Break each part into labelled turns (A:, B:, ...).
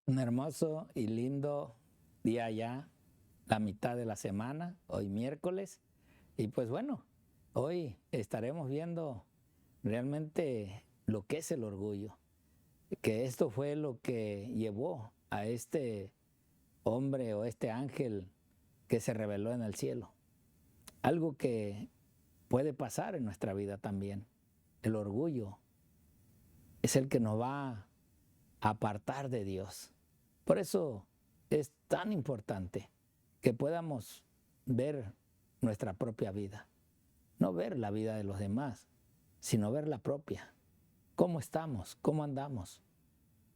A: Un hermoso y lindo día ya, la mitad de la semana, hoy miércoles. Y pues bueno, hoy estaremos viendo realmente lo que es el orgullo, que esto fue lo que llevó a este hombre o este ángel que se reveló en el cielo. Algo que puede pasar en nuestra vida también. El orgullo es el que nos va a apartar de Dios. Por eso es tan importante que podamos ver nuestra propia vida. No ver la vida de los demás, sino ver la propia. ¿Cómo estamos? ¿Cómo andamos?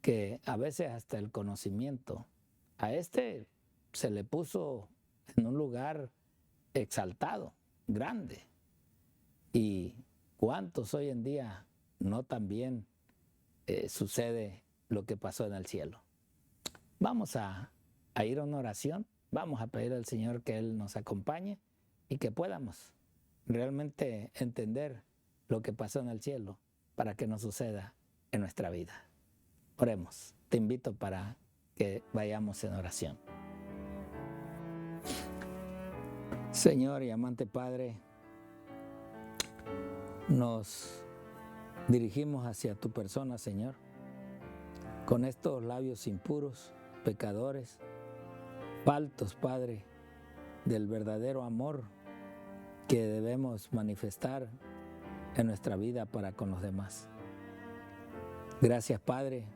A: Que a veces hasta el conocimiento a este se le puso en un lugar exaltado, grande. Y cuántos hoy en día no también sucede lo que pasó en el cielo. Vamos a ir a una oración, vamos a pedir al Señor que Él nos acompañe y que podamos realmente entender lo que pasó en el cielo para que no suceda en nuestra vida. Oremos, te invito para que vayamos en oración. Señor y amante Padre, nos dirigimos hacia tu persona, Señor, con estos labios impuros, pecadores, faltos, Padre, del verdadero amor que debemos manifestar en nuestra vida para con los demás. Gracias, Padre,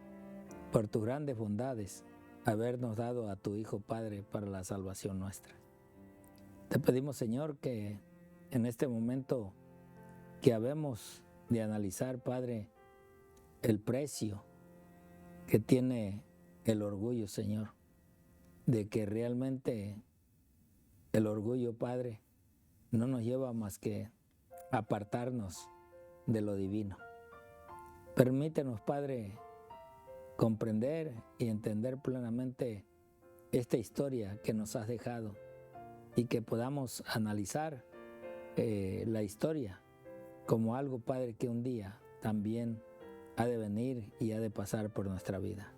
A: por tus grandes bondades, habernos dado a tu Hijo, Padre, para la salvación nuestra. Te pedimos, Señor, que en este momento que habemos de analizar, Padre, el precio que tiene el orgullo, Señor, de que realmente el orgullo, Padre, no nos lleva más que a apartarnos de lo divino. Permítenos, Padre, comprender y entender plenamente esta historia que nos has dejado y que podamos analizar la historia como algo, Padre, que un día también ha de venir y ha de pasar por nuestra vida.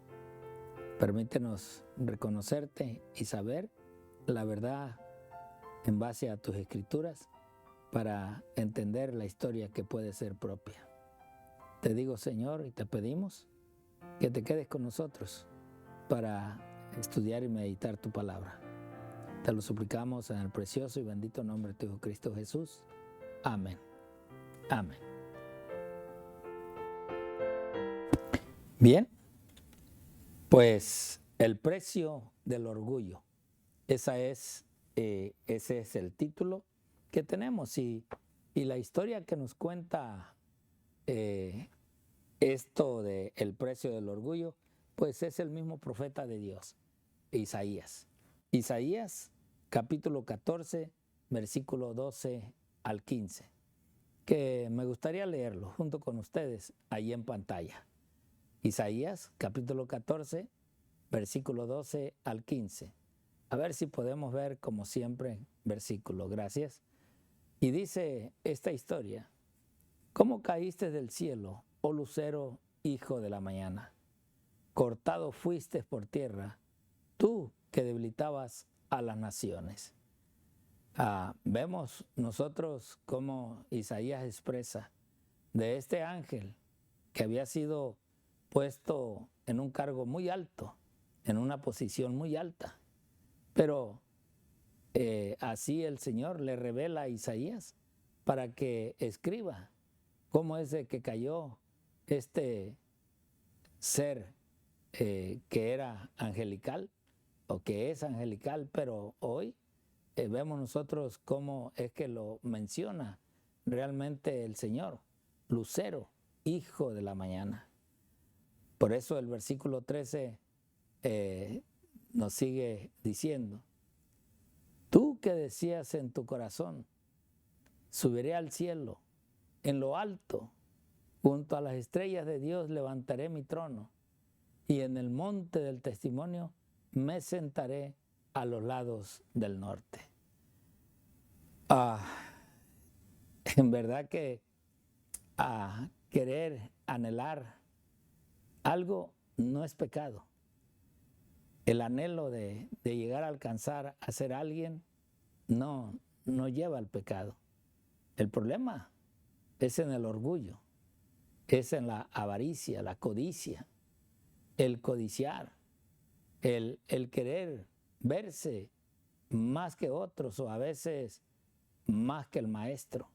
A: Permítenos reconocerte y saber la verdad en base a tus escrituras para entender la historia que puede ser propia. Te digo, Señor, y te pedimos que te quedes con nosotros para estudiar y meditar tu palabra. Te lo suplicamos en el precioso y bendito nombre de tu Hijo Cristo Jesús. Amén. Amén. Bien, pues el precio del orgullo. Ese es el título que tenemos y la historia que nos cuenta esto de el precio del orgullo, pues es el mismo profeta de Dios, Isaías. Isaías, capítulo 14, versículo 12 al 15, que me gustaría leerlo junto con ustedes ahí en pantalla. Isaías, capítulo 14, versículo 12 al 15. A ver si podemos ver, como siempre, versículo. Gracias. Y dice esta historia: ¿Cómo caíste del cielo, oh lucero, hijo de la mañana? Cortado fuiste por tierra, tú que debilitabas a las naciones. Vemos nosotros cómo Isaías expresa de este ángel que había sido puesto en un cargo muy alto, en una posición muy alta. Pero así el Señor le revela a Isaías para que escriba cómo es de que cayó este ser que era angelical o que es angelical, pero hoy vemos nosotros cómo es que lo menciona realmente el Señor, lucero, hijo de la mañana. Por eso el versículo 13 nos sigue diciendo: tú que decías en tu corazón, subiré al cielo, en lo alto, junto a las estrellas de Dios levantaré mi trono, y en el monte del testimonio me sentaré a los lados del norte. En verdad que querer, anhelar algo no es pecado, el anhelo de llegar a alcanzar a ser alguien no lleva al pecado. El problema es en el orgullo, es en la avaricia, la codicia, el codiciar, el querer verse más que otros o a veces más que el maestro.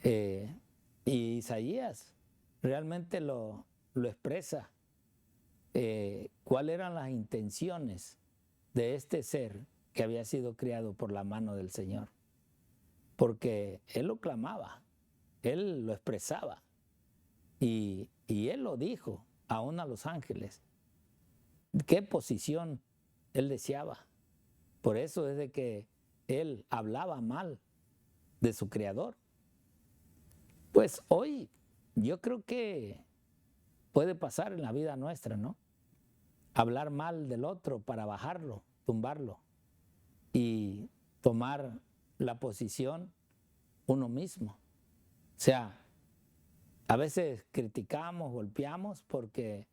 A: Y Isaías realmente lo expresa. ¿Cuáles eran las intenciones de este ser que había sido criado por la mano del Señor? Porque él lo clamaba, él lo expresaba y él lo dijo aún a los ángeles. ¿Qué posición él deseaba? Por eso es de que él hablaba mal de su Creador. Pues hoy yo creo que puede pasar en la vida nuestra, ¿no? Hablar mal del otro para bajarlo, tumbarlo y tomar la posición uno mismo. O sea, a veces criticamos, golpeamos porque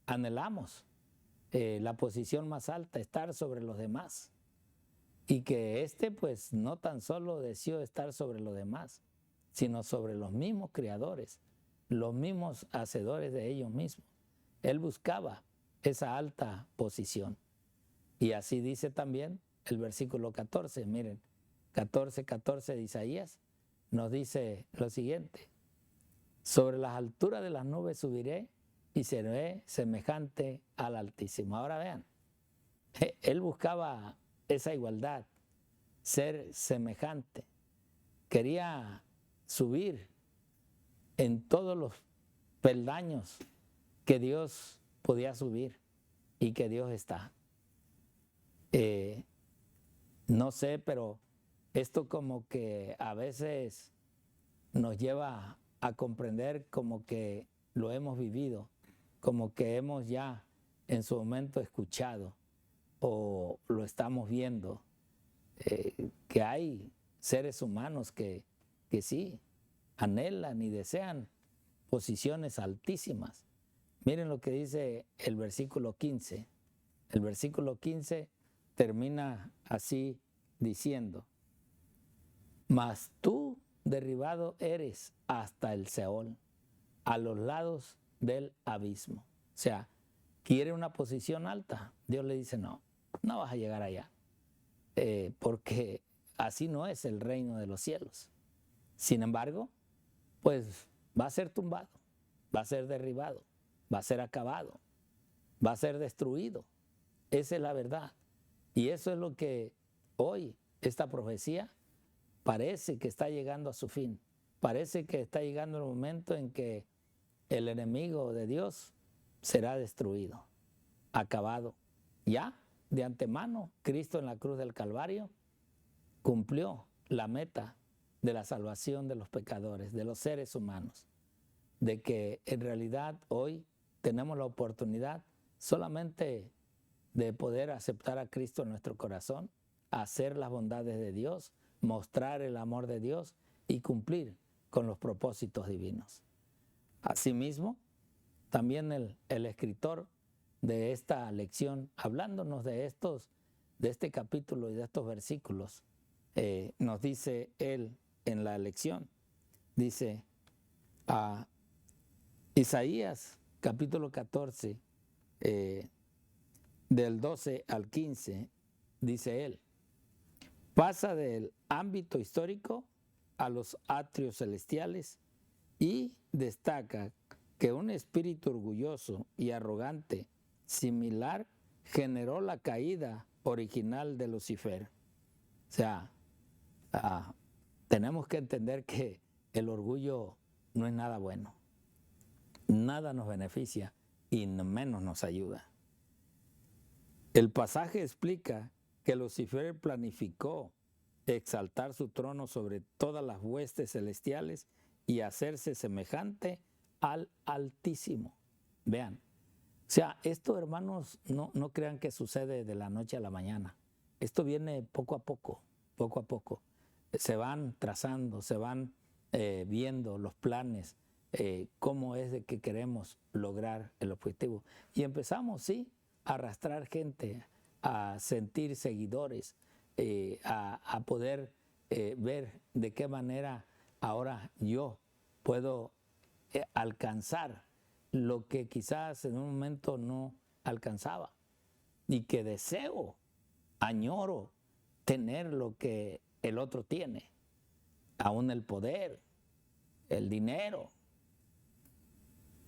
A: anhelamos la posición más alta, estar sobre los demás. Y que pues no tan solo deseó estar sobre los demás, sino sobre los mismos creadores, los mismos hacedores de ellos mismos. Él buscaba esa alta posición. Y así dice también el versículo 14, miren, 14 de Isaías nos dice lo siguiente: sobre las alturas de las nubes subiré y seré semejante al Altísimo. Ahora vean, él buscaba esa igualdad, ser semejante. Quería subir en todos los peldaños que Dios podía subir y que Dios está. No sé, pero esto como que a veces nos lleva a comprender como que lo hemos vivido, como que hemos ya en su momento escuchado o lo estamos viendo, que hay seres humanos que sí anhelan y desean posiciones altísimas. Miren lo que dice el versículo 15. El versículo 15 termina así diciendo: mas tú derribado eres hasta el Seol, a los lados del abismo. O sea, quiere una posición alta. Dios le dice: no vas a llegar allá, porque así no es el reino de los cielos. Sin embargo, pues va a ser tumbado, va a ser derribado, va a ser acabado, va a ser destruido. Esa es la verdad. Y eso es lo que hoy esta profecía parece que está llegando a su fin. Parece que está llegando el momento en que el enemigo de Dios será destruido, acabado. Ya de antemano, Cristo en la cruz del Calvario cumplió la meta de la salvación de los pecadores, de los seres humanos, de que en realidad hoy tenemos la oportunidad solamente de poder aceptar a Cristo en nuestro corazón, hacer las bondades de Dios, mostrar el amor de Dios y cumplir con los propósitos divinos. Asimismo, también el escritor de esta lección, hablándonos de este capítulo y de estos versículos, nos dice él en la lección, dice a Isaías capítulo 14, del 12 al 15, dice él: pasa del ámbito histórico a los atrios celestiales y destaca que un espíritu orgulloso y arrogante similar generó la caída original de Lucifer. O sea, tenemos que entender que el orgullo no es nada bueno, nada nos beneficia y menos nos ayuda. El pasaje explica que Lucifer planificó exaltar su trono sobre todas las huestes celestiales y hacerse semejante al Altísimo. Vean, o sea, esto, hermanos, no crean que sucede de la noche a la mañana. Esto viene poco a poco, poco a poco. Se van trazando, se van viendo los planes, cómo es de que queremos lograr el objetivo. Y empezamos, sí, arrastrar gente, a sentir seguidores, a poder ver de qué manera ahora yo puedo alcanzar lo que quizás en un momento no alcanzaba y que deseo, añoro tener lo que el otro tiene, aún el poder, el dinero.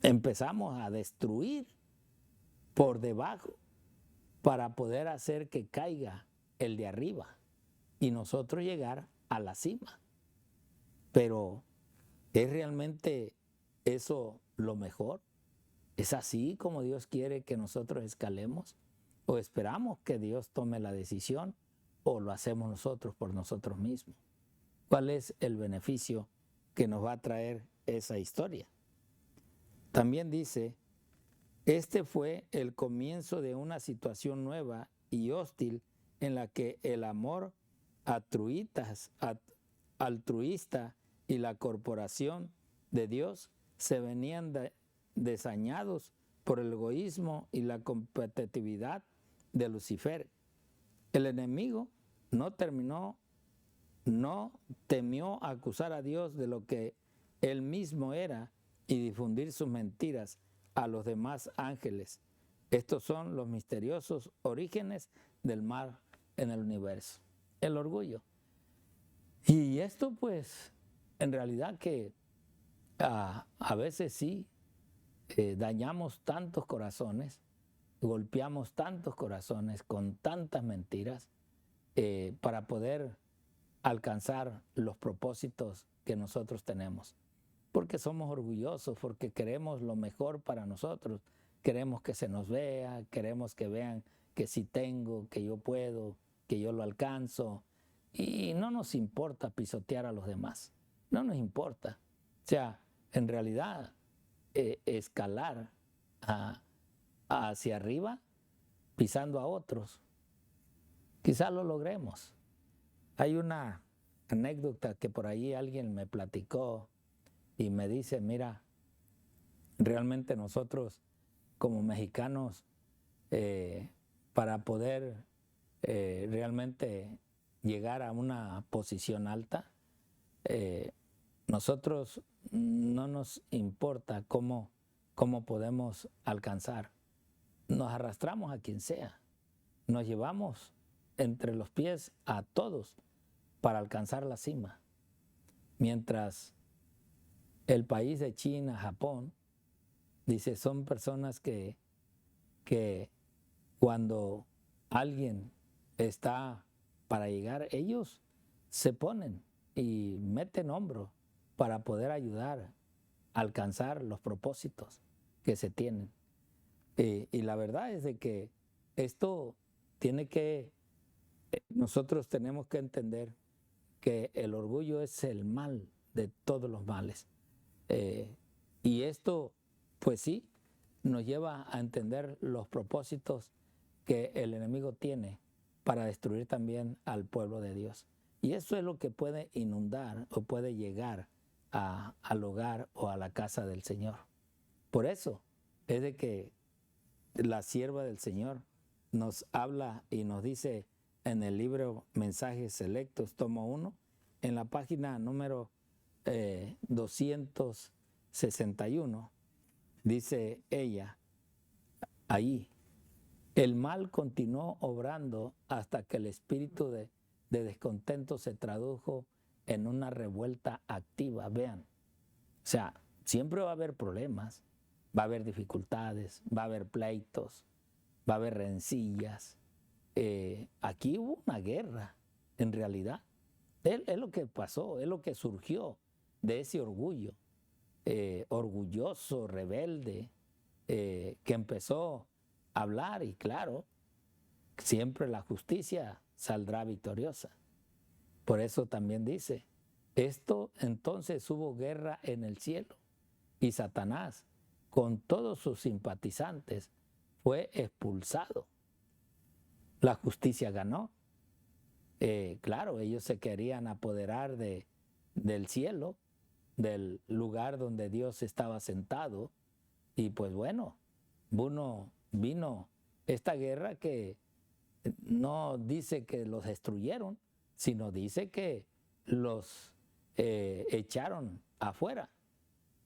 A: Empezamos a destruir por debajo para poder hacer que caiga el de arriba y nosotros llegar a la cima. Pero ¿es realmente eso lo mejor? ¿Es así como Dios quiere que nosotros escalemos? ¿O esperamos que Dios tome la decisión o lo hacemos nosotros por nosotros mismos? ¿Cuál es el beneficio que nos va a traer esa historia? También dice, este fue el comienzo de una situación nueva y hostil en la que el amor altruista y la corporación de Dios se venían dañados por el egoísmo y la competitividad de Lucifer. El enemigo no temió acusar a Dios de lo que él mismo era y difundir sus mentiras a los demás ángeles. Estos son los misteriosos orígenes del mal en el universo. El orgullo. Y esto pues en realidad que a veces sí dañamos tantos corazones, golpeamos tantos corazones con tantas mentiras para poder alcanzar los propósitos que nosotros tenemos. Porque somos orgullosos, porque queremos lo mejor para nosotros. Queremos que se nos vea, queremos que vean que sí tengo, que yo puedo, que yo lo alcanzo. Y no nos importa pisotear a los demás. No nos importa. O sea, en realidad, escalar hacia arriba, pisando a otros, quizás lo logremos. Hay una anécdota que por ahí alguien me platicó y me dice, mira, realmente nosotros como mexicanos, para poder realmente llegar a una posición alta, nosotros no nos importa cómo podemos alcanzar. Nos arrastramos a quien sea, nos llevamos entre los pies a todos para alcanzar la cima. Mientras el país de China, Japón, dice, son personas que cuando alguien está para llegar, ellos se ponen y meten hombro para poder ayudar a alcanzar los propósitos que se tienen. Y la verdad es de que esto nosotros tenemos que entender que el orgullo es el mal de todos los males. Y esto, pues sí, nos lleva a entender los propósitos que el enemigo tiene para destruir también al pueblo de Dios. Y eso es lo que puede inundar o puede llegar al hogar o a la casa del Señor. Por eso es de que la sierva del Señor nos habla y nos dice en el libro Mensajes Selectos, tomo 1, en la página número 261, dice ella, ahí, el mal continuó obrando hasta que el espíritu de descontento se tradujo en una revuelta activa. Vean, o sea, siempre va a haber problemas, va a haber dificultades, va a haber pleitos, va a haber rencillas. Aquí hubo una guerra, en realidad. Es lo que pasó, es lo que surgió de ese orgullo, orgulloso, rebelde, que empezó a hablar y claro, siempre la justicia saldrá victoriosa. Por eso también dice, esto entonces hubo guerra en el cielo y Satanás, con todos sus simpatizantes, fue expulsado. La justicia ganó. Claro, ellos se querían apoderar del cielo, del lugar donde Dios estaba sentado, y pues bueno, vino esta guerra que no dice que los destruyeron, sino dice que los echaron afuera,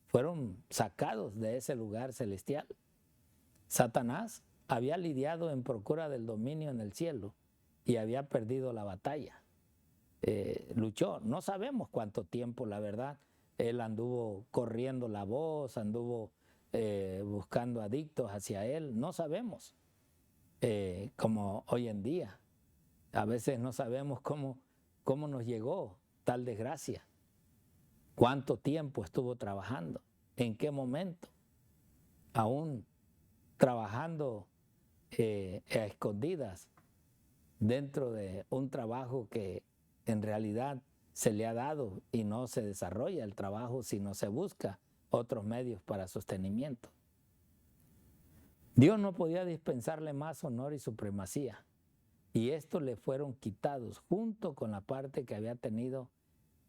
A: fueron sacados de ese lugar celestial. Satanás había lidiado en procura del dominio en el cielo y había perdido la batalla. Luchó, no sabemos cuánto tiempo, la verdad. Él anduvo corriendo la voz, anduvo buscando adictos hacia él, no sabemos. Como hoy en día, a veces no sabemos cómo nos llegó tal desgracia, cuánto tiempo estuvo trabajando, en qué momento, aún trabajando a escondidas dentro de un trabajo que en realidad se le ha dado y no se desarrolla el trabajo, sino se busca otros medios para sostenimiento. Dios no podía dispensarle más honor y supremacía, y estos le fueron quitados junto con la parte que había tenido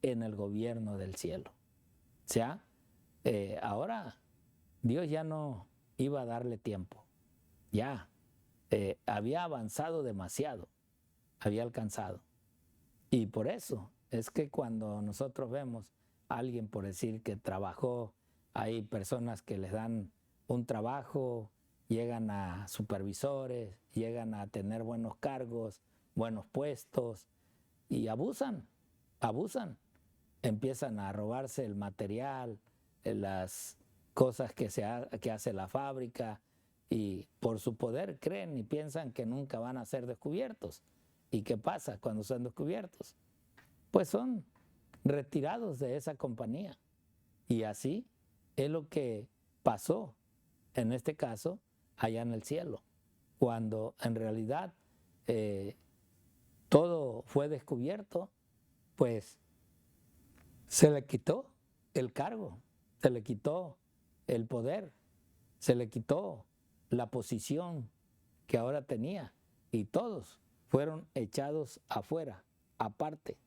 A: en el gobierno del cielo. O sea, ahora Dios ya no iba a darle tiempo, ya había avanzado demasiado, había alcanzado. Y por eso es que cuando nosotros vemos a alguien, por decir que trabajó, hay personas que les dan un trabajo, llegan a supervisores, llegan a tener buenos cargos, buenos puestos y abusan, empiezan a robarse el material, las cosas que hace la fábrica, y por su poder creen y piensan que nunca van a ser descubiertos. ¿Y qué pasa cuando son descubiertos? Pues son retirados de esa compañía. Y así es lo que pasó en este caso allá en el cielo, cuando en realidad todo fue descubierto, pues se le quitó el cargo, se le quitó el poder, se le quitó la posición que ahora tenía, y todos fueron echados afuera, aparte.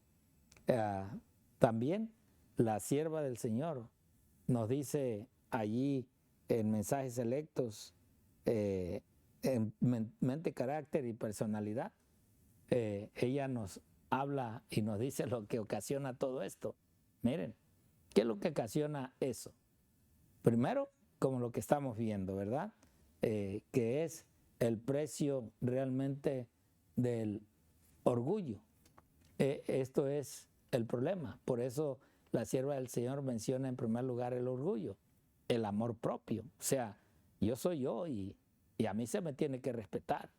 A: También la sierva del Señor nos dice allí en Mensajes Selectos, en mente, carácter y personalidad, ella nos habla y nos dice lo que ocasiona todo esto. Miren, ¿qué es lo que ocasiona eso? Primero, como lo que estamos viendo, ¿verdad? Que es el precio realmente del orgullo. Esto es el problema. Por eso la sierva del Señor menciona en primer lugar el orgullo, el amor propio. O sea, yo soy yo y a mí se me tiene que respetar.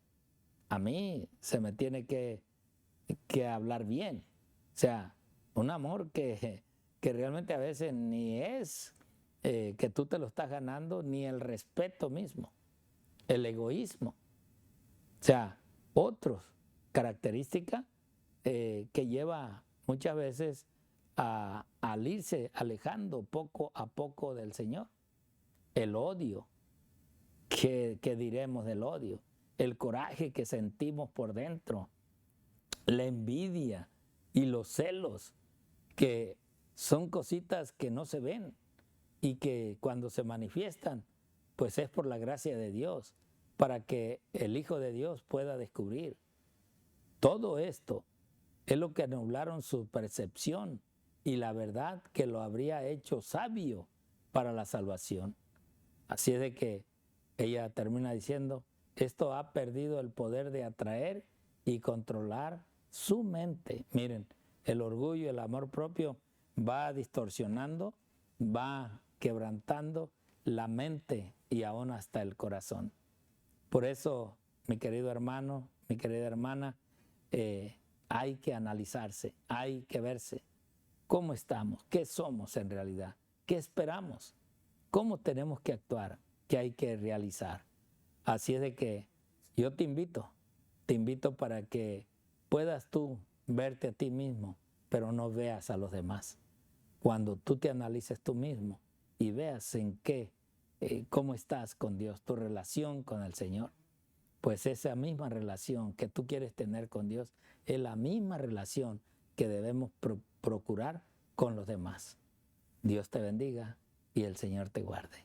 A: A mí se me tiene que hablar bien. O sea, un amor que realmente a veces ni es que tú te lo estás ganando, ni el respeto mismo, el egoísmo. O sea, otras características que lleva muchas veces al irse alejando poco a poco del Señor. El odio, ¿qué diremos del odio? El coraje que sentimos por dentro, la envidia y los celos, que son cositas que no se ven y que cuando se manifiestan, pues es por la gracia de Dios, para que el Hijo de Dios pueda descubrir. Todo esto es lo que anularon su percepción y la verdad que lo habría hecho sabio para la salvación. Así es de que ella termina diciendo, esto ha perdido el poder de atraer y controlar su mente. Miren, el orgullo, el amor propio va distorsionando, va quebrantando la mente y aún hasta el corazón. Por eso, mi querido hermano, mi querida hermana, hay que analizarse, hay que verse cómo estamos, qué somos en realidad, qué esperamos, cómo tenemos que actuar, qué hay que realizar. Así es de que yo te invito para que puedas tú verte a ti mismo, pero no veas a los demás. Cuando tú te analices tú mismo y veas en qué, cómo estás con Dios, tu relación con el Señor, pues esa misma relación que tú quieres tener con Dios es la misma relación que debemos procurar con los demás. Dios te bendiga y el Señor te guarde.